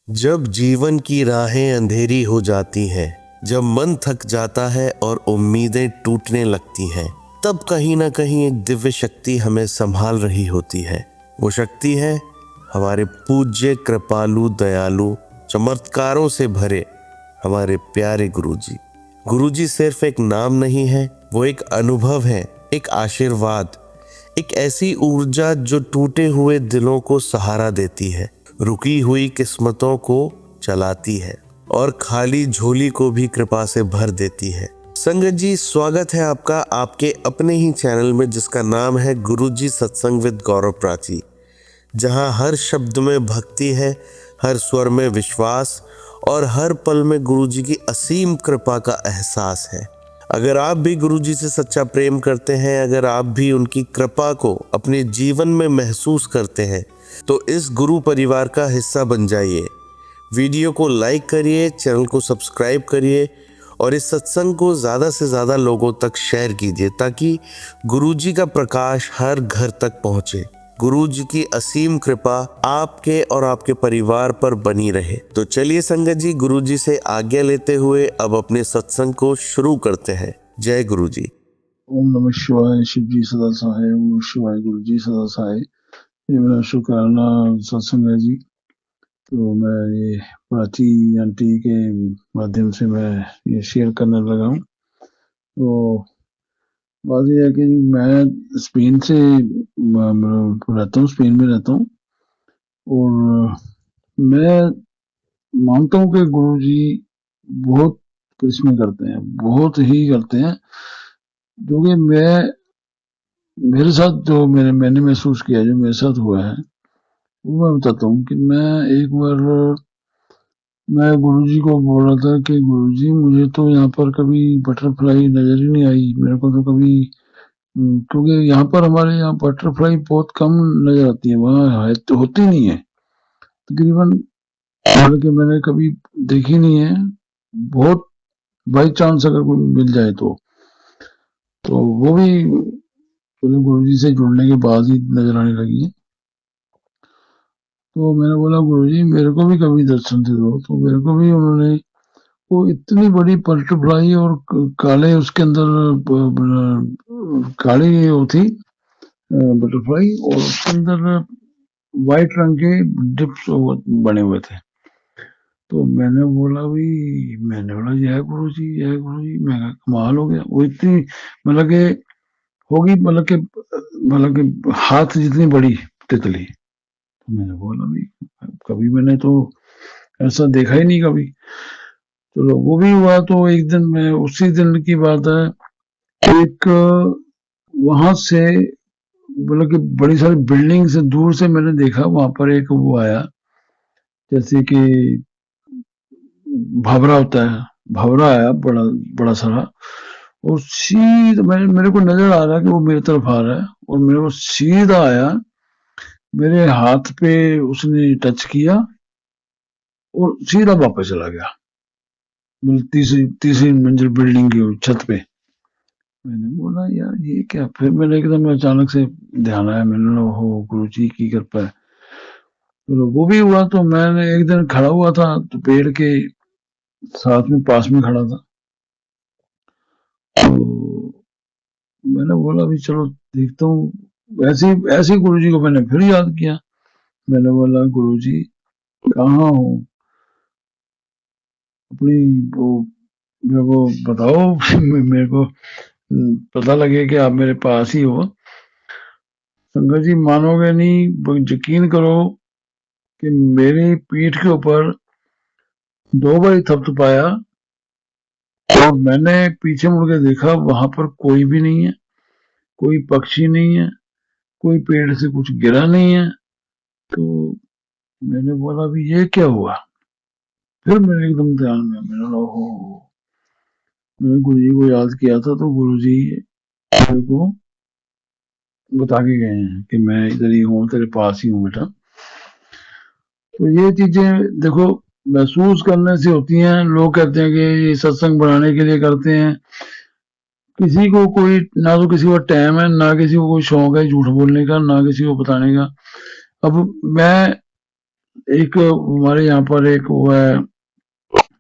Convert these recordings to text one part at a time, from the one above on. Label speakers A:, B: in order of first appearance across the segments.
A: जब जीवन की राहें अंधेरी हो जाती हैं, जब मन थक जाता है और उम्मीदें टूटने लगती हैं, तब कहीं ना कहीं एक दिव्य शक्ति हमें संभाल रही होती है। वो शक्ति है हमारे पूज्य, कृपालु, दयालु, चमत्कारों से भरे हमारे प्यारे गुरुजी। गुरुजी सिर्फ एक नाम नहीं है, वो एक अनुभव है, एक आशीर्वाद, एक ऐसी ऊर्जा जो टूटे हुए दिलों को सहारा देती है, रुकी हुई किस्मतों को चलाती है और खाली झोली को भी कृपा से भर देती है। संगत जी, स्वागत है आपका आपके अपने ही चैनल में, जिसका नाम है गुरुजी सत्संग विद गौरव प्राची, जहां हर शब्द में भक्ति है, हर स्वर में विश्वास और हर पल में गुरुजी की असीम कृपा का एहसास है। अगर आप भी गुरुजी से सच्चा प्रेम करते हैं, अगर आप भी उनकी कृपा को अपने जीवन में महसूस करते हैं, तो इस गुरु परिवार का हिस्सा बन जाइए। वीडियो को लाइक करिए, चैनल को सब्सक्राइब करिए और इस सत्संग को ज़्यादा से ज़्यादा लोगों तक शेयर कीजिए, ताकि गुरुजी का प्रकाश हर घर तक पहुँचे। गुरुजी की असीम कृपा आपके और आपके परिवार पर बनी रहे। तो चलिए संगत जी, गुरुजी से आज्ञा लेते हुए अब अपने सत्संग को शुरू करते हैं। जय गुरुजी।
B: ओम नमः शिवाय। शिव जी सदा सहाय। ओम नमः शिवाय। गुरु जी सदा सहाय। ये मेरा शुक्राना सत्संग है जी। तो मैं ये प्राची आंटी के माध्यम से मैं ये शेयर करने लगा हूँ। तो बात यह है कि मैं स्पेन से रहता हूँ, स्पेन में रहता हूँ, और मैं मानता हूँ कि गुरु जी बहुत करिश्मे करते हैं, बहुत ही करते हैं, जो कि मेरे साथ जो मैंने महसूस किया, जो मेरे साथ हुआ है, वो मैं बताता हूँ कि एक बार मैं गुरुजी को बोल रहा था कि गुरुजी, मुझे तो यहाँ पर कभी बटरफ्लाई नजर ही नहीं आई, मेरे को तो कभी, क्योंकि यहाँ पर हमारे यहाँ बटरफ्लाई बहुत कम नजर आती है, वहाँ है तो होती नहीं है तकरीबन, हालांकि मैंने कभी देखी नहीं है, बहुत बाई चांस अगर कोई मिल जाए तो वो भी गुरुजी से जुड़ने के बाद ही नजर आने लगी है। तो मैंने बोला गुरुजी, मेरे को भी कभी दर्शन दे दो। तो मेरे को भी उन्होंने वो इतनी बड़ी बटरफ्लाई और काले उसके अंदर काली वो थी बटरफ्लाई, और उसके अंदर वाइट रंग के डिप्स बने हुए थे। तो मैंने बोला यह गुरु जी, यह गुरु जी, मैं कहा कमाल हो गया। वो इतनी मतलब के होगी, मतलब के हाथ जितनी बड़ी तितली। तो मैंने बोला कभी मैंने तो ऐसा देखा ही नहीं कभी। चलो वो भी हुआ। तो एक दिन, मैं उसी दिन की बात है, एक वहां से मतलब कि बड़ी सारी बिल्डिंग से दूर से मैंने देखा, वहां पर एक वो आया, जैसे कि भंवरा होता है, भंवरा आया बड़ा बड़ा सारा, और सीधा मेरे को नजर आ रहा है कि वो मेरी तरफ आ रहा है, और मेरे को सीधा आया, मेरे हाथ पे उसने टच किया और सीधा वापस चला गया, मतलब तीसरी तीसरी मंजिल बिल्डिंग की छत पे। मैंने बोला यार ये क्या। फिर मैंने एकदम अचानक से ध्यान आया, मैंने बोला हो गुरु जी की कृपा है। तो वो भी हुआ। तो मैंने एक दिन खड़ा हुआ था, तो पेड़ के साथ में पास में खड़ा था, तो मैंने बोला भी चलो देखता हूँ। ऐसे ही गुरु जी को मैंने फिर याद किया। मैंने बोला गुरु जी कहाँ हो, अपनी वो मेरे को बताओ मेरे को पता लगे कि आप मेरे पास ही हो। संगत जी मानोगे नहीं, यकीन करो कि मेरी पीठ के ऊपर 2 बार थपथपाया, और मैंने पीछे मुड़ के देखा, वहां पर कोई भी नहीं है, कोई पक्षी नहीं है, कोई पेड़ से कुछ गिरा नहीं है। तो मैंने बोला भी ये क्या हुआ। फिर मेरे एकदम ध्यान में, मैंने बोला ओहो, मैंने गुरु जी को याद किया था, तो गुरु जी मेरे को बता के गए हैं कि मैं इधर ही हूँ, तेरे पास ही हूँ बेटा। तो ये चीजें देखो महसूस करने से होती हैं। लोग कहते हैं कि ये सत्संग बढ़ाने के लिए करते हैं, किसी को कोई, ना तो किसी को टाइम है, ना किसी को कोई शौक है झूठ बोलने का, ना किसी को बताने का। अब मैं एक हमारे यहाँ पर एक वो है,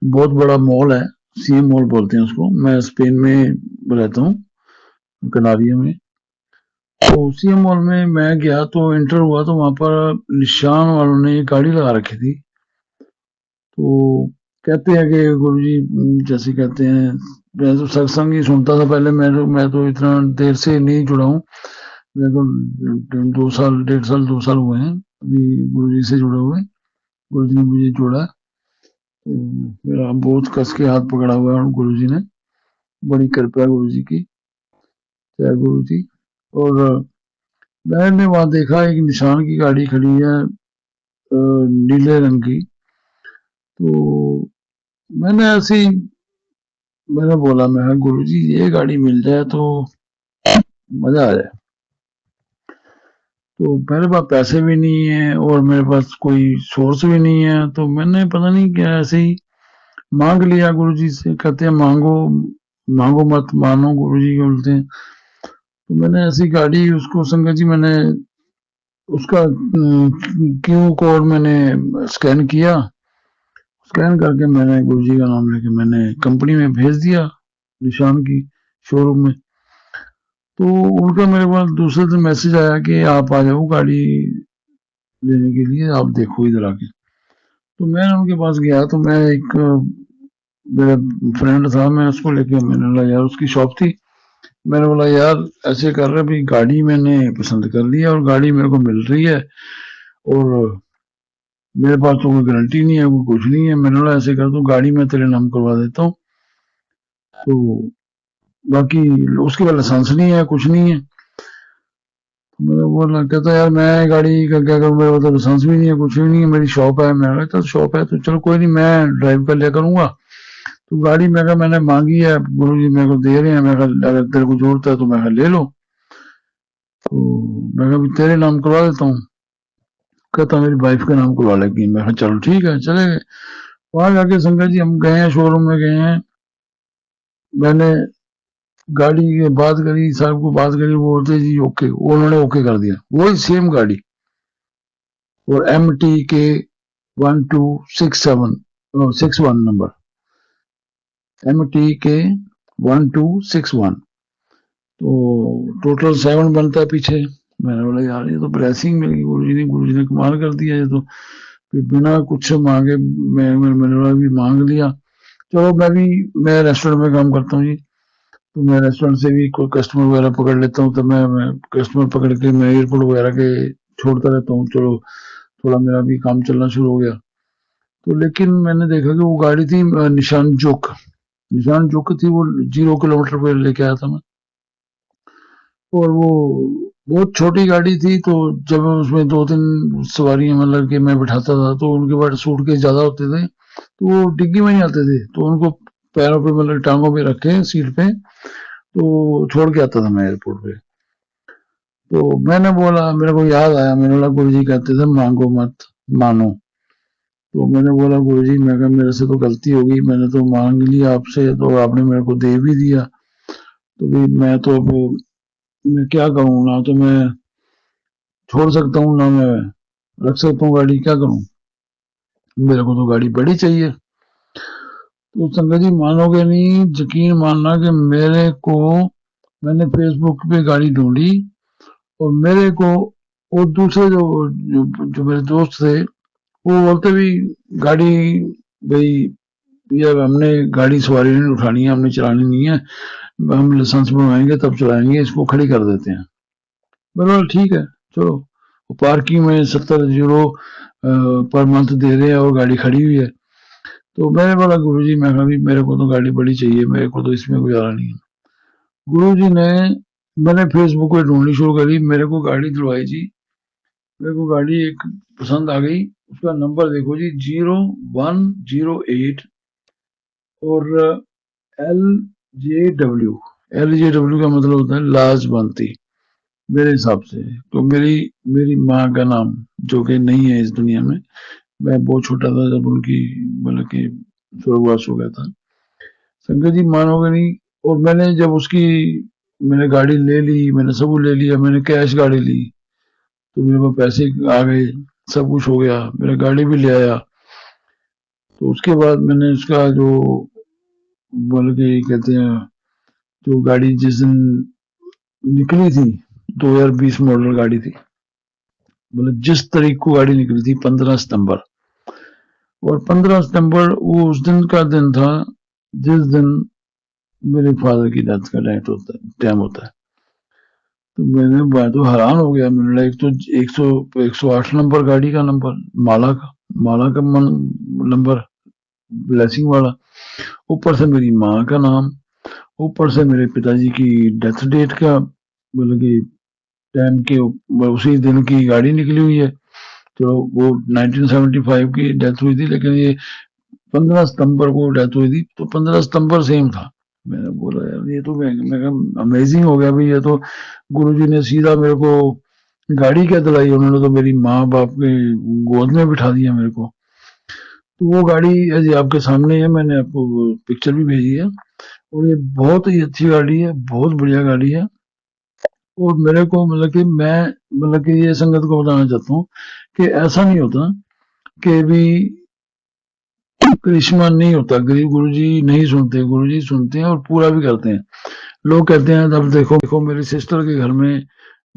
B: बहुत बड़ा मॉल है, सीएम मॉल बोलते हैं उसको। मैं स्पेन में रहता हूँ, कनारिया में। तो सीएम मॉल में मैं गया तो एंटर हुआ तो वहां पर निशान वालों ने एक गाड़ी लगा रखी थी। तो कहते हैं कि गुरुजी, जैसे कहते हैं, मैं तो सत्संग ही सुनता था पहले। मैं तो इतना देर से नहीं जुड़ा हूँ। मेरे को 2 साल, 1.5 साल, 2 साल हुए हैं अभी गुरुजी से जुड़े हुए। गुरुजी ने मुझे जोड़ा, तो मेरा बहुत कस के हाथ पकड़ा हुआ है गुरुजी ने। बड़ी कृपा है गुरुजी की। जय गुरु जी। और मैंने वहां देखा एक निशान की गाड़ी खड़ी है, नीले रंग की। तो मैंने ऐसे ही मैंने बोला, मैं गुरु जी ये गाड़ी मिल जाए तो मजा आ जाए। तो मेरे पास पैसे भी नहीं है और मेरे पास कोई सोर्स भी नहीं है, तो मैंने पता नहीं क्या ऐसे ही मांग लिया गुरु जी से। कहते हैं मांगो, मांगो मत मानो, गुरु जी बोलते हैं। तो मैंने ऐसी गाड़ी उसको, संगत जी, मैंने उसका क्यू कोड मैंने स्कैन किया। स्कैन करके मैंने गुरुजी का नाम लेके मैंने कंपनी में भेज दिया, निशान की शोरूम में। तो उनका मेरे पास दूसरे दिन मैसेज आया कि आप आ जाओ गाड़ी लेने के लिए, आप देखो इधर आके। तो मैं उनके पास गया तो मैं एक मेरा फ्रेंड था, मैं उसको लेके, मैंने बोला यार, उसकी शॉप थी। मैंने बोला यार ऐसे कर रहे भाई, गाड़ी मैंने पसंद कर ली है और गाड़ी मेरे को मिल रही है, और मेरे पास तो कोई गारंटी नहीं है, कोई कुछ नहीं है। मैंने बोला ऐसे कर, तो गाड़ी मैं तेरे नाम करवा देता हूँ। तो बाकी उसके पास लाइसेंस नहीं है, कुछ नहीं है। तो मैंने बोला, कहता यार मैं गाड़ी का क्या करूँ, मेरे पास तो लाइसेंस भी नहीं है, कुछ भी नहीं है, मेरी शॉप है। मैंने कहा चल शॉप है तो चलो कोई नहीं, मैं ड्राइव कर लिया करूंगा। तो गाड़ी मैंने मांगी है, गुरु जी मेरे को दे रहे हैं, मैं कहा अगर तेरे को जरूरत है तो मैं कहा ले लो। तो मैं कहा तेरे नाम करवा देता हूँ। कहता मेरी वाइफ के नाम करवा लेगी। मैं कहा चलो ठीक है, चले गए। वहां जाके संगत जी हम गए हैं, शोरूम में गए हैं। मैंने गाड़ी की बात करी, साहब को बात करी, वो बोलते जी ओके, उन्होंने ओके कर दिया, वही सेम गाड़ी। और MTK 1267 नंबर, MTK 1261। तो टोटल 7 बनता है पीछे। मैंने बोला यार ये तो ब्लेसिंग मिल गई गुरु जी ने, गुरु जी ने कमाल कर दिया ये तो। फिर बिना कुछ मांगे मैंने बोला भी मांग लिया। चलो मैं रेस्टोरेंट में काम करता हूँ जी। तो मैं रेस्टोरेंट से भी कोई कस्टमर वगैरह पकड़ लेता हूँ, तो मैं कस्टमर पकड़ के मैं एयरपोर्ट वगैरह के छोड़ता रहता हूँ। चलो थोड़ा मेरा भी काम चलना शुरू हो गया। तो लेकिन मैंने देखा कि वो गाड़ी थी निशान जुक। निशान जुक थी वो, 0 किलोमीटर पे लेके आया था मैं। और वो बहुत छोटी गाड़ी थी, तो जब उसमें 2-3 सवारियां मतलब कि मैं बिठाता था, तो उनके पास सूटकेस ज्यादा होते थे, तो वो डिग्गी में नहीं आते थे, तो उनको पैरों पे मतलब टांगों पे रखे सीट पे, तो छोड़ के आता था मैं एयरपोर्ट पे। तो मैंने बोला, मेरे को याद आया, मैंने बोला गुरु जी कहते थे मांगो मत मानो। तो मैंने बोला गुरु जी, मैं कहा मेरे से तो गलती हो गई, मैंने तो मांग लिया आपसे, तो आपने मेरे को दे भी दिया। तो भाई मैं तो अब मैं क्या करूँ, ना तो मैं छोड़ सकता हूँ ना मैं रख सकता हूँ गाड़ी, क्या करूँ। मेरे को तो गाड़ी बड़ी चाहिए। तो संगत जी मानोगे नहीं, यकीन मानना कि मेरे को, मैंने फेसबुक पे गाड़ी ढूंढी, और मेरे को वो दूसरे जो मेरे दोस्त थे, वो बोलते भी गाड़ी, भाई ये हमने गाड़ी सवारी नहीं उठानी है, हमने चलानी नहीं है, हम लाइसेंस बनवाएंगे तब चलाएंगे, इसको खड़ी कर देते हैं। बोला ठीक है चलो। पार्किंग में 70 यूरो पर मंथ दे रहे हैं और गाड़ी खड़ी हुई है। तो मैंने बोला गुरु जी, मैं भी मेरे को तो गाड़ी बड़ी चाहिए, मेरे को तो इसमें गुजारा नहीं है। गुरु जी ने, मैंने फेसबुक पे ढूंढनी शुरू करी, मेरे को गाड़ी दिलवाई जी। मेरे को गाड़ी एक पसंद आ गई। उसका नंबर देखो जी, 0108, और LJW। LJW का मतलब होता है लाजवंती, मेरे हिसाब से। तो मेरी मेरी माँ का नाम, जो कि नहीं है इस दुनिया में। मैं बहुत छोटा था जब उनकी मतलब कि स्वर्गवास हो गया था। संगत जी मानोगे नहीं, और मैंने जब उसकी, मैंने गाड़ी ले ली, मैंने सब ले लिया, मैंने कैश गाड़ी ली, तो मेरे पास पैसे आ गए। सब कुछ हो गया, मेरा गाड़ी भी ले आया। तो उसके बाद मैंने उसका जो बोल के कहते हैं, जो गाड़ी जिस दिन निकली थी, 2020 मॉडल गाड़ी थी, मतलब जिस तारीख को गाड़ी निकली थी 15 सितंबर, और 15 सितंबर वो उस दिन का दिन था जिस दिन मेरे फादर की डेथ का डेट होता है, टाइम होता है। तो मैं तो हैरान हो गया, मैंने बोला, एक तो 108 नंबर गाड़ी का नंबर, माला का नंबर, ब्लेसिंग वाला, ऊपर से मेरी माँ का नाम, ऊपर से मेरे पिताजी की डेथ डेट का, मतलब कि टाइम के उसी दिन की गाड़ी निकली हुई है। तो वो 1975 की डेथ हुई थी, लेकिन ये 15 सितंबर को डेथ हुई थी, तो 15 सितंबर सेम था। मैंने बोला यार ये तो मैं अमेजिंग हो गया भाई, ये तो गुरुजी ने सीधा मेरे को गाड़ी क्या दिलाई, उन्होंने तो मेरी माँ बाप के गोद में बिठा दिया मेरे को। तो वो गाड़ी अजी आपके सामने है, मैंने आपको पिक्चर भी भेजी है, और ये बहुत ही अच्छी गाड़ी है, बहुत बढ़िया गाड़ी है। और मेरे को मतलब कि मैं मतलब कि ये संगत को बताना चाहता हूँ कि ऐसा नहीं होता कि भी करिश्मा नहीं होता, गरीब गुरुजी नहीं सुनते, गुरुजी सुनते हैं और पूरा भी करते हैं। लोग कहते हैं, अब देखो मेरी सिस्टर के घर में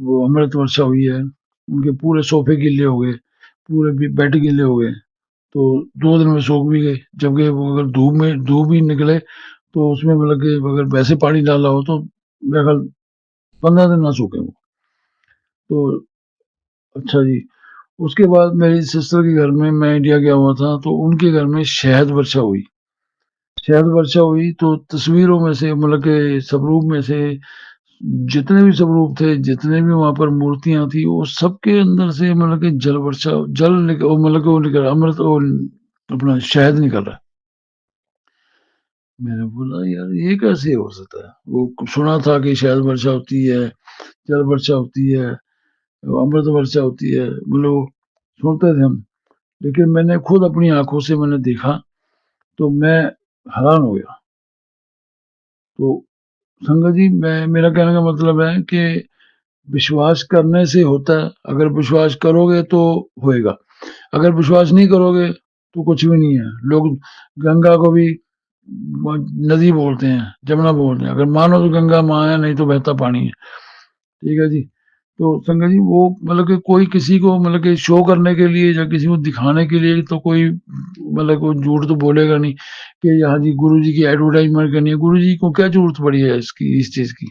B: वो अमृत वर्षा हुई है, उनके पूरे सोफे गिले हो गए, पूरे बेड गिले हो गए, तो 2 दिन में सूख भी गए। जबकि वो अगर धूप भी निकले तो उसमें मतलब कि अगर वैसे पानी डाला हो तो मेरा ख्याल 15 दिन ना सूखे वो। तो अच्छा जी, उसके बाद मेरी सिस्टर के घर में, मैं इंडिया गया हुआ था, तो उनके घर में शहद वर्षा हुई। शहद वर्षा हुई तो तस्वीरों में से, मतलब के स्वरूप में से, जितने भी स्वरूप थे, जितने भी वहां पर मूर्तियां थी, वो सबके अंदर से मतलब कि जल वर्षा, मतलब कि वो निकल अमृत, वो अपना शहद निकल रहा है। मैंने बोला यार ये कैसे हो सकता है, वो सुना था कि शहद वर्षा होती है, जल वर्षा होती है, अमृत वर्षा होती है, मतलब सुनते थे हम, लेकिन मैंने खुद अपनी आंखों से मैंने देखा, तो मैं हैरान हो गया। तो संगत जी, मैं मेरा कहने का मतलब है कि विश्वास करने से होता है, अगर विश्वास करोगे तो होएगा, अगर विश्वास नहीं करोगे तो कुछ भी नहीं है। लोग गंगा को भी नदी बोलते हैं, जमुना बोलते हैं, अगर मानो तो गंगा माँ है, नहीं तो बहता पानी है। ठीक है जी। तो संगत जी, वो मतलब कि कोई किसी को मतलब कि शो करने के लिए या किसी को दिखाने के लिए तो कोई मतलब कोई झूठ तो बोलेगा नहीं कि यहाँ जी गुरु जी की एडवर्टाइजमेंट करनी है। गुरु जी को क्या जरूरत पड़ी है इसकी, इस चीज की?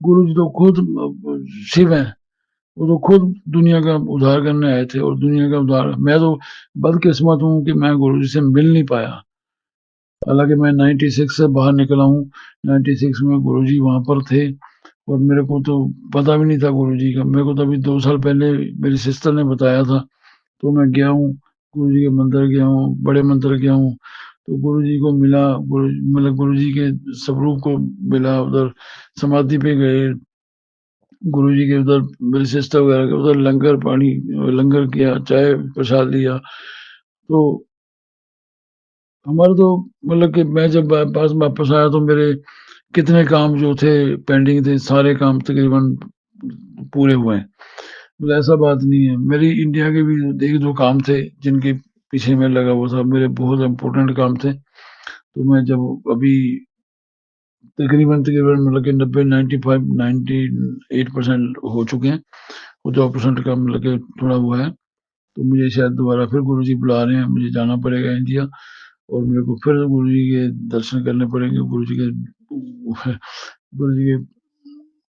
B: गुरु जी तो खुद शिव हैं, वो तो खुद दुनिया का उद्धार करने आए थे, और दुनिया का उद्धार, मैं तो बदकिस्मत हूँ कि मैं गुरु जी से मिल नहीं पाया। हालांकि मैं 96 से बाहर निकला हूँ, 96 में गुरु जी वहां पर थे, और मेरे को तो पता भी नहीं था गुरु जी का। मेरे को तो अभी 2 साल पहले मेरी सिस्टर ने बताया था, तो मैं गया हूँ, गुरु जी के मंदिर गया हूँ, बड़े मंदिर गया हूँ, तो गुरु जी को मिला, गुरु मतलब गुरु जी के स्वरूप को मिला, उधर समाधि पे गए, गुरु जी के उधर मेरी सिस्टर वगैरह के उधर लंगर पानी, लंगर किया, चाय प्रसाद लिया। तो हमारा तो मतलब कि मैं जब पास वापस आया तो मेरे कितने काम जो थे पेंडिंग थे, सारे काम तकरीबन पूरे हुए हैं। मतलब ऐसा बात नहीं है, मेरी इंडिया के भी 1-2 काम थे जिनके पीछे मैं लगा हुआ था, मेरे बहुत इम्पोर्टेंट काम थे। तो मैं जब अभी तकरीबन तकरीबन मतलब कि 90, 95, 98% हो चुके हैं, वो 2% का मतलब कि थोड़ा वो है। तो मुझे शायद दोबारा फिर गुरु जी बुला रहे हैं, मुझे जाना पड़ेगा इंडिया, और मेरे को फिर गुरु जी के दर्शन करने पड़ेंगे, गुरु जी के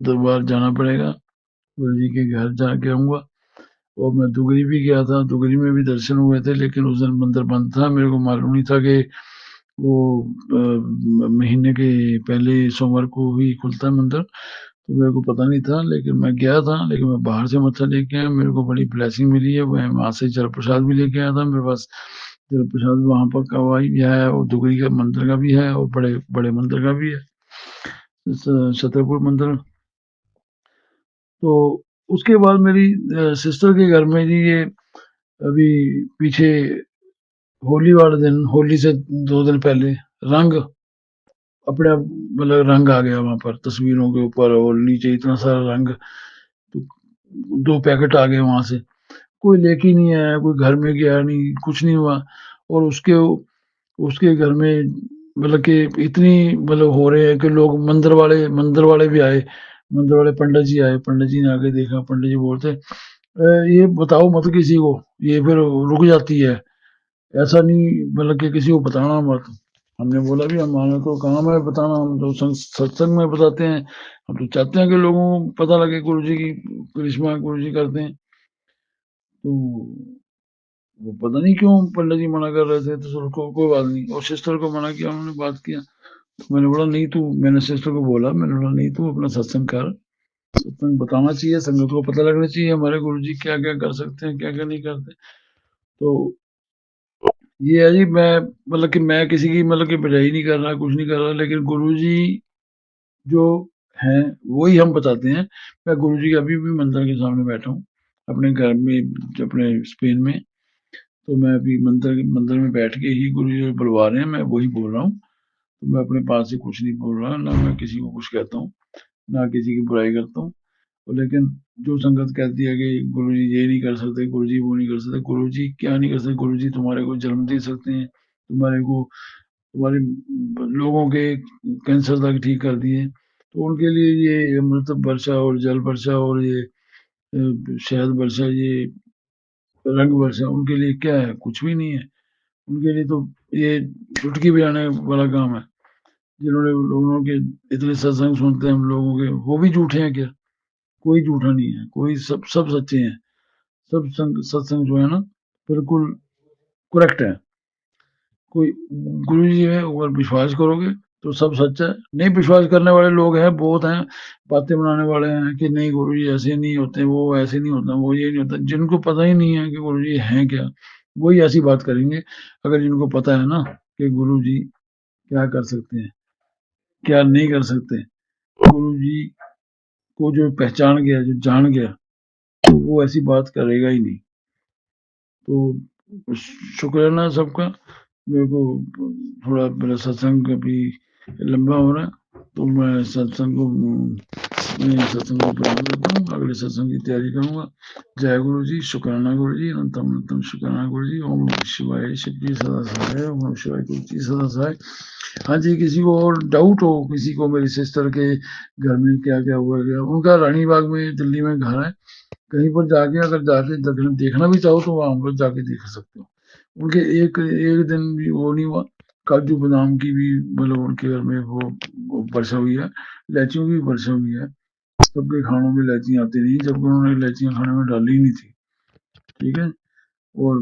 B: दरबार जाना पड़ेगा, गुरु जी के घर जाके आऊंगा। और मैं दुगरी भी गया था, दुगरी में भी दर्शन हुए थे, लेकिन उस दिन मंदिर बंद था, मेरे को मालूम नहीं था कि वो महीने के पहले सोमवार को ही खुलता है मंदिर, तो मेरे को पता नहीं था, लेकिन मैं गया था, लेकिन मैं बाहर से मत्था लेके आया, मेरे को बड़ी ब्लेसिंग मिली है। मैं वहां से जल प्रसाद भी लेके आया था, मेरे पास जल प्रसाद वहां पर का भी है, और दुगरी का मंदिर का भी है, और बड़े बड़े मंदिर का भी है, छतरपुर मंदिर। तो उसके बाद मेरी सिस्टर के घर में जी, ये अभी पीछे होली वाले दिन, होली से 2 दिन पहले, रंग अपने आप मतलब रंग आ गया वहां पर तस्वीरों के ऊपर, और नीचे इतना सारा रंग, तो 2 पैकेट आ गए वहां से। कोई लेके नहीं आया, कोई घर में गया नहीं, कुछ नहीं हुआ। और उसके घर में मतलब कि इतनी मतलब हो रहे हैं कि लोग मंदिर वाले भी आए, मंदिर वाले पंडित जी ने आके देखा, पंडित जी बोलते ये बताओ मत किसी को, ये फिर रुक जाती है, ऐसा नहीं मतलब कि किसी को बताना मत। हमने बोला भी हमारा तो काम है बताना, हम तो सत्संग में बताते हैं, हम तो चाहते हैं कि लोगों को पता लगे गुरु जी की करिश्मा गुरु जी करते हैं। तो वो पता नहीं क्यों पंडित जी मना कर रहे थे, तो चलो कोई बात नहीं। और सिस्टर को मना किया, उन्होंने बात किया, तो मैंने बोला नहीं तू, मैंने सिस्टर को बोला, मैंने बोला नहीं तू अपना सत्संग कर, सत्संग बताना चाहिए, संगत को पता लगना चाहिए हमारे गुरु जी क्या क्या कर सकते हैं, क्या क्या नहीं करते। तो ये है जी, मैं मतलब कि मैं किसी की मतलब कि बजाई नहीं कर रहा, कुछ नहीं कर रहा, लेकिन गुरु जी जो हैं वही हम बताते हैं। मैं गुरु जी के अभी भी मंदिर के सामने बैठा हूँ अपने घर में, अपने स्पेन में। तो मैं अभी मंदिर में बैठ के ही गुरु जी बुलवा रहे हैं, मैं वही बोल रहा हूँ। तो मैं अपने पास से कुछ नहीं बोल रहा, ना मैं किसी को कुछ कहता हूँ, ना किसी की बुराई करता हूँ। तो लेकिन जो संगत कहती है कि गुरु जी ये नहीं कर सकते, गुरु जी वो नहीं कर सकते, गुरु जी क्या नहीं कर सकते, गुरु जी तुम्हारे को जन्म दे सकते हैं, तुम्हारे लोगों के कैंसर तक ठीक कर दिए। तो उनके लिए ये अमृत वर्षा और जल वर्षा और ये शहद वर्षा, ये रंग वर्षा उनके लिए क्या है, कुछ भी नहीं है। उनके लिए तो ये चुटकी बजाने वाला काम है। जिन्होंने लोगों के इतने सत्संग सुनते हैं हम लोगों के, वो भी झूठे हैं क्या? कोई झूठा नहीं है, कोई सब सच्चे हैं। सत्संग जो है ना, बिल्कुल करेक्ट है। कोई गुरु जी है, अगर विश्वास करोगे तो सब सच है। नहीं विश्वास करने वाले लोग हैं, बहुत हैं, बातें बनाने वाले हैं कि नहीं गुरु जी ऐसे नहीं होते, वो ऐसे नहीं होता, वो ये नहीं होता। जिनको पता ही नहीं है कि गुरु जी हैं क्या, वही ऐसी बात करेंगे। अगर जिनको पता है ना कि गुरु जी क्या कर सकते हैं, क्या नहीं कर सकते, गुरु जी को जो पहचान गया, जो जान गया, तो वो ऐसी बात करेगा ही नहीं। तो शुक्राना सबका। मेरे को थोड़ा मेरा सत्संग अभी लंबा हो रहा है, तो मैं सत्संग को बंद करता हूँ, अगले सत्संग की तैयारी करूंगा। जय गुरु जी, शुक्राना गुरु जी, अनंतम अनंतम शुक्राना गुरु जी। ओम नमः शिवाय, शिव जी सदा सहाय, ओम नमः शिवाय, गुरु जी सदा सहाय। हाँ जी, किसी को और डाउट हो, किसी को मेरी सिस्टर के घर में क्या क्या हुआ गया, उनका रानी बाग में दिल्ली में घर है, कहीं पर जाके अगर जाके देखना भी चाहो तो वहां पर जाके देख सकते हो। उनके एक एक दिन भी वो नहीं हुआ। काजू बादाम की भी मतलब उनके घर में वो वर्षा हुई है, इलायचियों की वर्षा हुई है। सबके खानों में इलायचियाँ आती रही, जबकि उन्होंने इलायचियाँ खाने में डाली नहीं थी। ठीक है। और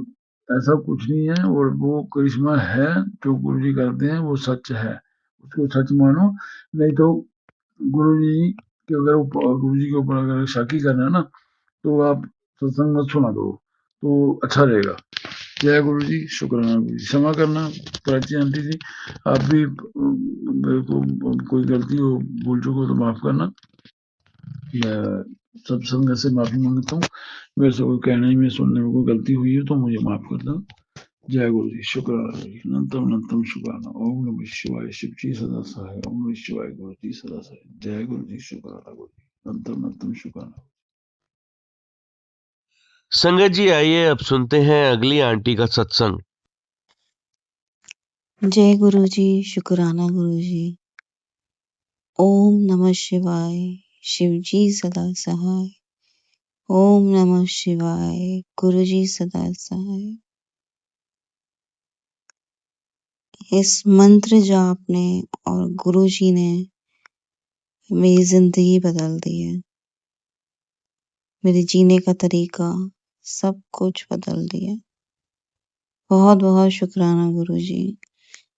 B: ऐसा कुछ नहीं है, और वो करिश्मा है जो गुरु जी करते हैं, वो सच है, उसको सच मानो। नहीं तो गुरु जी के अगर गुरु जी के ऊपर अगर शाकी करना है ना, तो आप सत्संग मत सुना करो, तो अच्छा रहेगा। जय गुरु जी, शुक्राना गुरु जी। क्षमा करना प्राची आंटी जी, आप भी मेरे को कोई गलती हो, भूल चुको तो माफ करना। मैं सब संगत से माफी मांगता हूँ, मेरे से कोई कहने में सुनने में कोई गलती हुई है तो मुझे माफ कर दो। जय गुरु जी, शुक्राना गुरु जी, अनंतम अनंतम शुक्राना। ओम नमः शिवाय, शिव जी सदा सहाय, ओम नमः शिवाय, गुरु जी सदा सहाय। जय गुरु जी, शुक्राना गुरु जी, अनंतम अनंतम शुक्राना।
A: संगत जी आइए अब सुनते हैं अगली आंटी का सत्संग।
C: जय गुरु जी, शुक्राना गुरु जी। ओम नमः शिवाय, शिव जी सदा सहाय। ओम नमः शिवाय, गुरु जी सदा सहाय। इस मंत्र जाप ने और गुरु जी ने मेरी जिंदगी बदल दी है, मेरे जीने का तरीका सब कुछ बदल दिया। बहुत बहुत शुक्राना गुरु जी,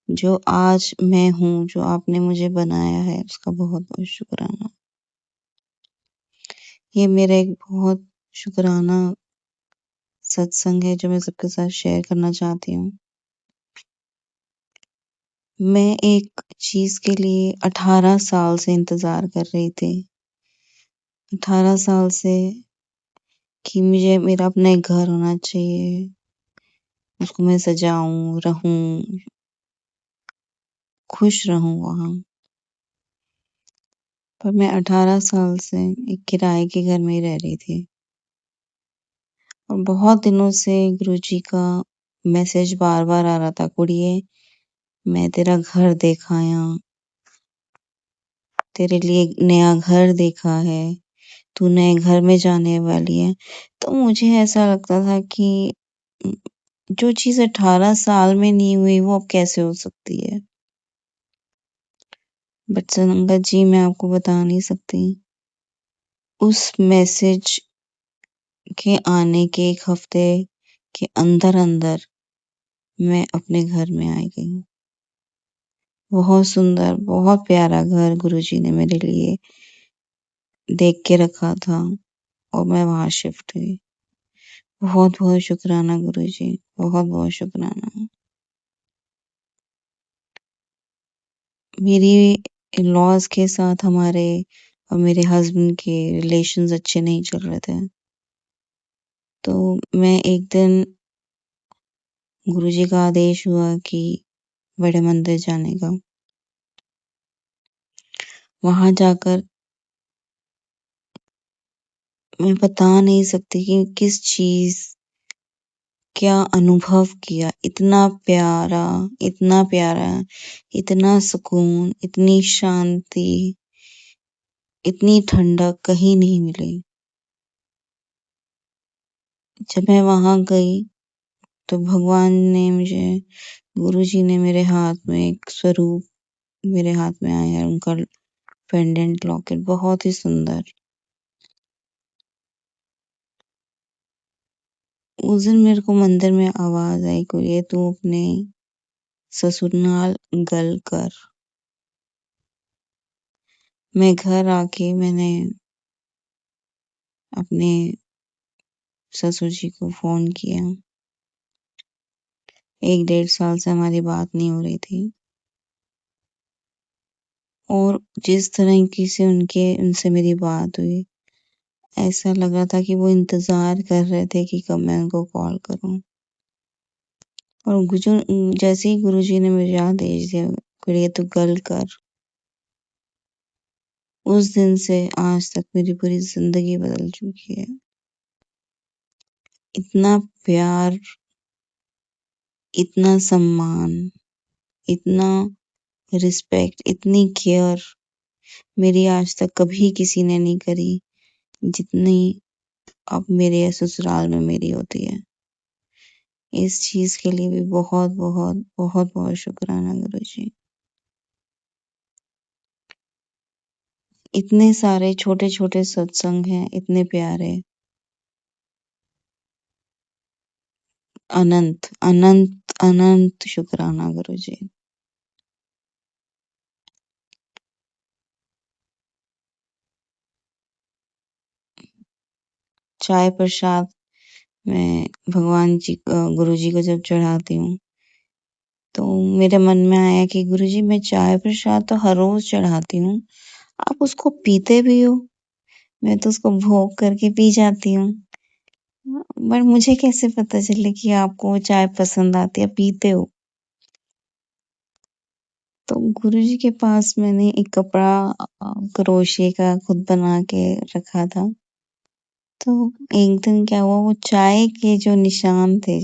C: जो आज मैं हूँ, जो आपने मुझे बनाया है, उसका बहुत बहुत शुक्राना। ये मेरा एक बहुत शुक्राना सत्संग है जो मैं सबके साथ शेयर करना चाहती हूँ। मैं एक चीज के लिए 18 साल से इंतजार कर रही थी। 18 साल से कि मुझे मेरा अपना एक घर होना चाहिए, उसको मैं सजाऊं, रहूं, खुश रहूं वहां। पर मैं 18 साल से एक किराए के घर में ही रह रही थी और बहुत दिनों से गुरुजी का मैसेज बार-बार आ रहा था, कुड़िए मैं तेरा घर देख आया, तेरे लिए एक नया घर देखा है, तू नए घर में जाने वाली है। तो मुझे ऐसा लगता था कि जो चीज़ 18 साल में नहीं हुई वो अब कैसे हो सकती है। बट संगत जी मैं आपको बता नहीं सकती, उस मैसेज के आने के 1 हफ्ते के अंदर-अंदर मैं अपने घर में आ गई। बहुत सुंदर, बहुत प्यारा घर गुरुजी ने मेरे लिए देख के रखा था और मैं वहाँ शिफ्ट हुई। बहुत-बहुत शुक्राना गुरुजी, बहुत-बहुत शुक्राना। मेरी इन-लॉज़ के साथ हमारे और मेरे हस्बैंड के रिलेशंस अच्छे नहीं चल रहे थे। तो मैं एक दिन गुरुजी का आदेश हुआ कि बड़े मंदिर जाने का। वहाँ जाकर मैं बता नहीं सकती कि किस चीज़ क्या अनुभव किया। इतना प्यारा, इतना सुकून, इतनी शांति, इतनी ठंडक कहीं नहीं मिली। जब मैं वहाँ गई तो भगवान ने मुझे गुरुजी ने मेरे हाथ में एक स्वरूप मेरे हाथ में आया, उनका पेंडेंट लॉकेट बहुत ही सुंदर। उस दिन मेरे को मंदिर में आवाज़ आई, कुड़िए तू अपने ससुराल गल कर। मैं घर आके मैंने अपने ससुर जी को फ़ोन किया। 1 डेढ़ साल से हमारी बात नहीं हो रही थी। और जिस तरीके से उनसे मेरी बात हुई, ऐसा लग रहा था कि वो इंतज़ार कर रहे थे कि कब मैं उनको कॉल करूँ। और जैसे ही गुरुजी ने मुझे आदेश दिया, कुड़िए तू गल कर। उस दिन से आज तक मेरी पूरी ज़िंदगी बदल चुकी है। इतना प्यार, इतना सम्मान, इतना रिस्पेक्ट, इतनी केयर मेरी आज तक कभी किसी ने नहीं करी, जितनी अब मेरे ससुराल में मेरी होती है। इस चीज़ के लिए भी बहुत-बहुत, बहुत-बहुत शुक्राना गुरुजी। इतने सारे छोटे-छोटे सत्संग हैं, इतने प्यारे। अनंत, अनंत, अनंत शुक्राना गुरुजी। चाय प्रसाद मैं भगवान जी गुरुजी को जब चढ़ाती हूँ, तो मेरे मन में आया कि गुरुजी मैं चाय प्रसाद तो हर रोज़ चढ़ाती हूँ, आप उसको पीते भी हो? मैं तो उसको भोग करके पी जाती हूँ। पर मुझे कैसे पता चले कि आपको वो चाय पसंद आती है, पीते हो? तो गुरुजी के पास मैंने एक कपड़ा क्रोशे का खुद बना के रखा था। तो एक दिन क्या हुआ, वो चाय के जो निशान थे,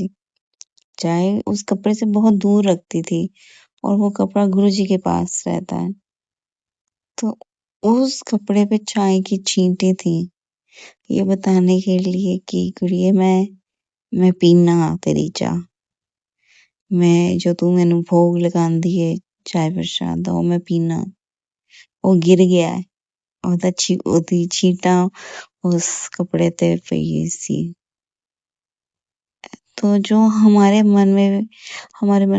C: चाय उस कपड़े से बहुत दूर रखती थी और वो कपड़ा गुरुजी के पास रहता है। तो उस कपड़े पे चाय की छींटे थी, ये बताने के लिए कि गुड़िया मैं पीना तेरी चाह। मैं जो तू मैनू भोग लगांदी है चाय प्रसाद दा, मैं पीना। वो गिर गया है, ओदी छींटा उस कपड़े ते पई सी। तो जो हमारे मन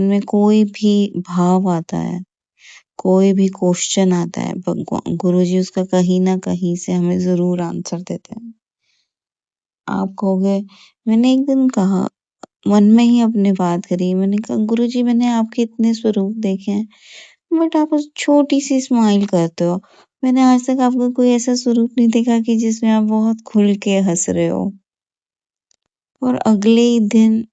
C: में कोई भी भाव आता है, कोई भी क्वेश्चन आता है, गुरुजी उसका कहीं ना कहीं से हमें जरूर आंसर देते हैं। आप कहोगे, मैंने एक दिन कहा, मन में ही अपने बात करी, मैंने कहा गुरुजी मैंने आपके इतने स्वरूप देखे हैं, बट आप उस छोटी सी स्माइल करते हो। मैंने आज तक आपका कोई ऐसा स्वरूप नहीं देखा कि जिसमें आप बहुत खुल के हंस रहे हो। और अगले ही दिन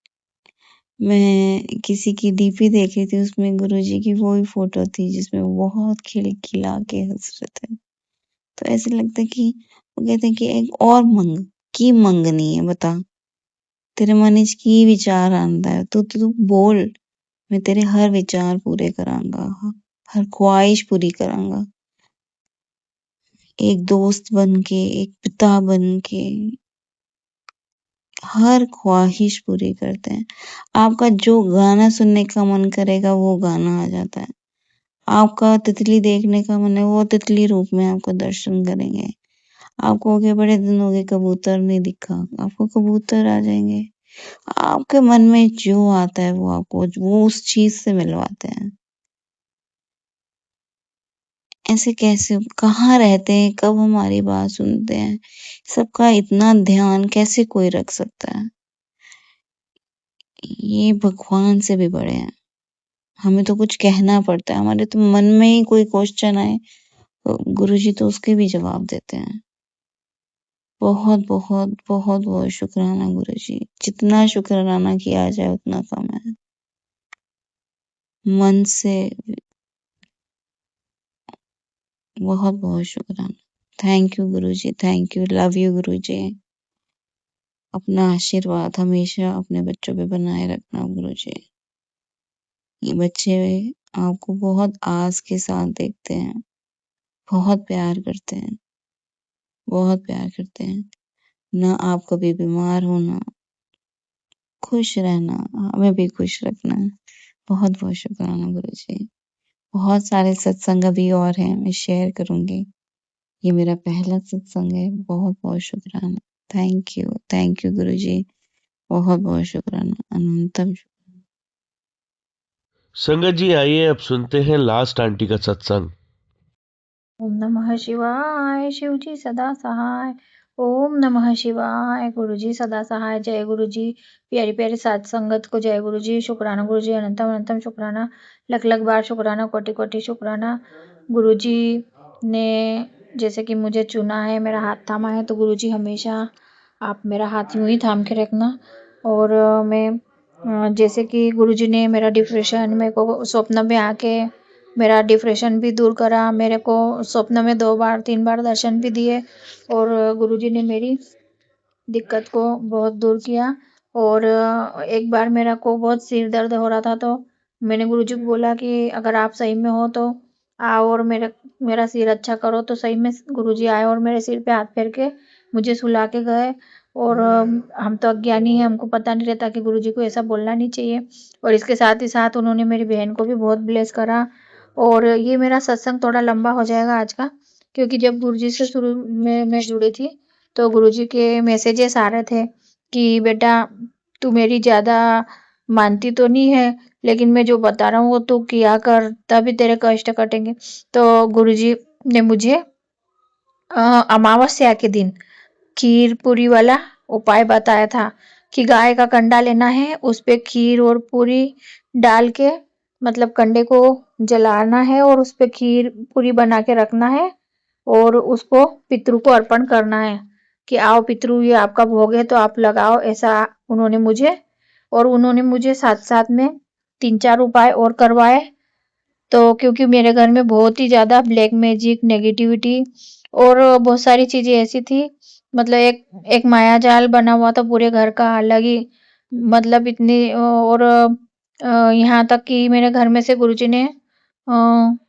C: मैं किसी की डीपी देख रही थी, उसमें गुरुजी की वो ही फोटो थी जिसमें वो बहुत खिलखिला के हंस रहे थे। तो ऐसे लगता है कि वो कहते हैं कि एक और मंगनी है, बता तेरे मन च की विचार आंदा है तू बोल, मैं तेरे हर विचार पूरे करांगा, हर ख्वाहिश पूरी करांगा। एक दोस्त बन के, एक पिता बन के हर ख्वाहिश पूरी करते हैं। आपका जो गाना सुनने का मन करेगा वो गाना आ जाता है। आपका तितली देखने का मन है वो तितली रूप में आपको दर्शन करेंगे। आपको हो गए बड़े दिन हो गए कबूतर नहीं दिखा, आपको कबूतर आ जाएंगे। आपके मन में जो आता है वो आपको वो उस चीज से मिलवाते हैं। ऐसे कैसे, कहाँ रहते हैं, कब हमारी बात सुनते हैं, सबका इतना ध्यान कैसे कोई रख सकता है। ये भगवान से भी बड़े हैं। हमें तो कुछ कहना पड़ता है, हमारे तो मन में ही कोई क्वेश्चन आए तो गुरुजी तो उसके भी जवाब देते हैं। बहुत बहुत बहुत बहुत शुक्राना गुरुजी, जितना शुक्राना किया जाए उतना कम है। मन से बहुत बहुत शुक्राना। Thank you guruji, thank you, love you guruji. अपना आशीर्वाद हमेशा अपने बच्चों पे बनाए रखना गुरुजी। ये बच्चे आपको बहुत आस के साथ देखते हैं, बहुत प्यार करते हैं, बहुत प्यार करते हैं। ना आप कभी बीमार होना, खुश रहना, हमें भी खुश रखना। बहुत बहुत शुक्राना गुरुजी। बहुत सारे सत्संग अभी और हैं, मैं शेयर करूंगी। ये मेरा पहला सत्संग है। बहुत बहुत शुक्राना। थैंक यू गुरुजी। बहुत बहुत शुक्राना, अनंतम
A: संगत जी आइए अब सुनते हैं लास्ट आंटी का सत्संग।
D: ओम नमः शिवाय, शिवजी सदा सहाय। ओम नमः शिवाय, गुरुजी सदा सहाय। जय गुरुजी। प्यारी प्यारी सात संगत को जय गुरुजी। शुक्राना गुरुजी, अनंतम अनंतम शुक्राना, लख लख बार शुक्राना, कोटि कोटि शुक्राना। गुरुजी ने जैसे कि मुझे चुना है, मेरा हाथ थामा है, तो गुरुजी हमेशा आप मेरा हाथ यूं ही थाम के रखना। और मैं जैसे कि गुरुजी ने मेरा डिप्रेशन, मेरे को स्वप्न में आके मेरा डिप्रेशन भी दूर करा। मेरे को स्वप्न में 2 बार 3 बार दर्शन भी दिए और गुरुजी ने मेरी दिक्कत को बहुत दूर किया। और एक बार मेरा को बहुत सिर दर्द हो रहा था, तो मैंने गुरुजी को बोला कि अगर आप सही में हो तो आओ और मेरा सिर अच्छा करो। तो सही में गुरुजी आए और मेरे सिर पे हाथ फेर के मुझे सुला के गए। और हम तो अज्ञानी हैं, हमको पता नहीं रहता कि गुरुजी को ऐसा बोलना नहीं चाहिए। और इसके साथ ही साथ उन्होंने मेरी बहन को भी बहुत ब्लेस करा। और ये मेरा सत्संग थोड़ा लंबा हो जाएगा आज का, क्योंकि जब गुरुजी से शुरू में मैं जुड़ी थी तो गुरुजी के मैसेजेस आ रहे थे कि बेटा तू मेरी ज़्यादा मानती तो नहीं है, लेकिन मैं जो बता रहा हूँ वो तू किया कर, तभी तेरे कष्ट कटेंगे। तो गुरुजी ने मुझे अमावस्या के दिन खीर पूरी वाला उपाय बताया था कि गाय का कंडा लेना है, उस पे खीर और पूरी डाल के, मतलब कंडे को जलाना है और उस पे खीर पूरी बना के रखना है और उसको पितरू को अर्पण करना है कि आओ पितरू ये आपका भोग है तो आप लगाओ, ऐसा उन्होंने मुझे साथ साथ में 3-4 उपाय और करवाए। तो क्योंकि मेरे घर में बहुत ही ज्यादा ब्लैक मैजिक, नेगेटिविटी और बहुत सारी चीजें ऐसी थी, मतलब एक माया जाल बना हुआ था पूरे घर का अलग ही, मतलब इतनी। और यहाँ तक कि मेरे घर में से गुरुजी ने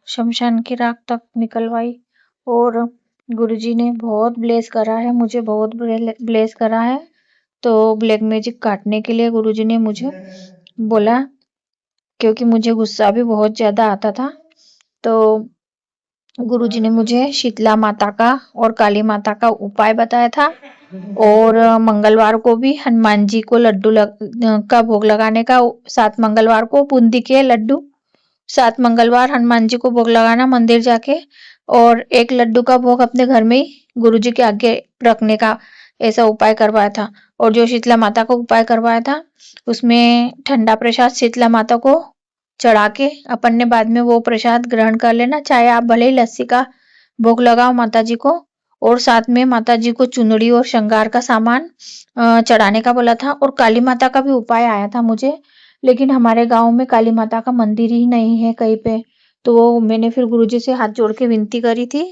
D: शमशान की राख तक निकलवाई। और गुरुजी ने बहुत ब्लेस करा है, मुझे बहुत ब्लेस करा है। तो ब्लैक मैजिक काटने के लिए गुरुजी ने मुझे बोला, क्योंकि मुझे गुस्सा भी बहुत ज्यादा आता था। तो गुरुजी ने मुझे शीतला माता का और काली माता का उपाय बताया था। और मंगलवार को भी हनुमान जी को का भोग लगाने का। 7 मंगलवार को बूंदी के लड्डू, 7 मंगलवार हनुमान जी को भोग लगाना मंदिर जाके, और 1 लड्डू का भोग अपने घर में ही गुरुजी के आगे रखने का, ऐसा उपाय करवाया था। और जो शीतला माता को उपाय करवाया था उसमें ठंडा प्रसाद शीतला माता को चढ़ा के अपन ने बाद में वो प्रसाद ग्रहण कर लेना, चाहे आप भले ही लस्सी का भोग लगाओ माता जी को। और साथ में माता जी को चुनरी और श्रृंगार का सामान चढ़ाने का बोला था। और काली माता का भी उपाय आया था मुझे, लेकिन हमारे गांव में काली माता का मंदिर ही नहीं है कहीं पे। तो मैंने फिर गुरुजी से हाथ जोड़ के विनती करी थी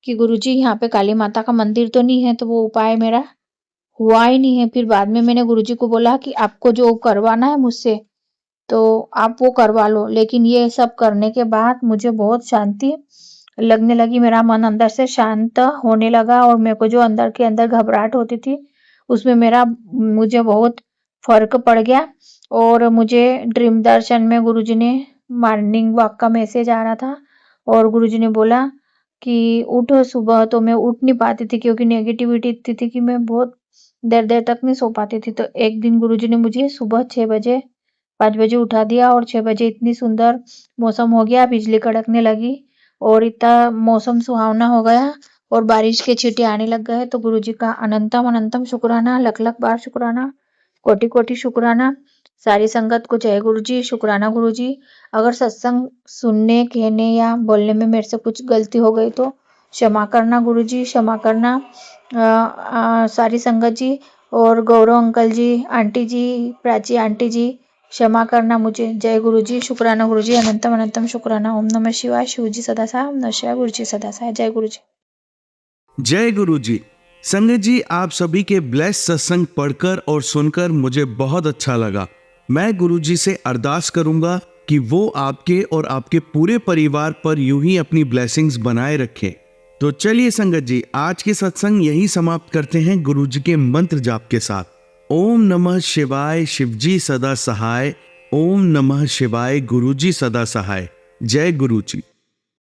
D: कि गुरुजी यहाँ पे काली माता का मंदिर तो नहीं है, तो वो उपाय मेरा हुआ ही नहीं है। फिर बाद में मैंने गुरुजी को बोला कि आपको जो करवाना है मुझसे तो आप वो करवा लो, लेकिन ये सब करने के बाद मुझे बहुत शांति लगने लगी, मेरा मन अंदर से शांत होने लगा और मेरे को जो अंदर के अंदर घबराहट होती थी उसमें मुझे बहुत फर्क पड़ गया। और मुझे ड्रीम दर्शन में गुरुजी ने मॉर्निंग वॉक का मैसेज आ रहा था और गुरुजी ने बोला कि उठो सुबह। तो मैं उठ नहीं पाती थी क्योंकि नेगेटिविटी इतनी थी कि मैं बहुत देर देर तक नहीं सो पाती थी। तो एक दिन गुरुजी ने मुझे सुबह 5 बजे उठा दिया और 6 बजे इतनी सुंदर मौसम हो गया, बिजली कड़कने लगी और इतना मौसम सुहावना हो गया और बारिश के छींटे आने लग गए। तो गुरुजी का अनंतम अनंतम शुक्राना, लख लख बार शुक्राना, कोटि कोटि शुक्राना। सारी संगत को जय गुरुजी, शुक्राना गुरुजी। अगर सत्संग सुनने, कहने या बोलने में मेरे से कुछ गलती हो गई तो क्षमा करना गुरुजी, क्षमा करना। सारी संगत जी और गौरव अंकल जी, आंटी जी, प्राची आंटी जी, क्षमा करना मुझे। जय गुरुजी, शुक्राना गुरुजी, अनंतम अनंतम शुक्राना। ओम नमः शिवाय, शिव जी सदा साय, ओम नमः शिवाय, गुरु जी सदा साय। जय गुरुजी।
E: जय गुरु जी। संगत जी, आप सभी के ब्लेस सत्संग पढ़कर और सुनकर मुझे बहुत अच्छा लगा। मैं गुरु जी से अरदास करूंगा कि वो आपके और आपके पूरे परिवार पर यूं ही अपनी ब्लेसिंग्स बनाए रखें। तो चलिए संगत जी, आज के सत्संग यही समाप्त करते हैं गुरु जी के मंत्र जाप के साथ। ओम नमः शिवाय, शिवजी सदा सहाय। ओम नमः शिवाय, गुरु जी सदा सहाय। जय गुरु जी।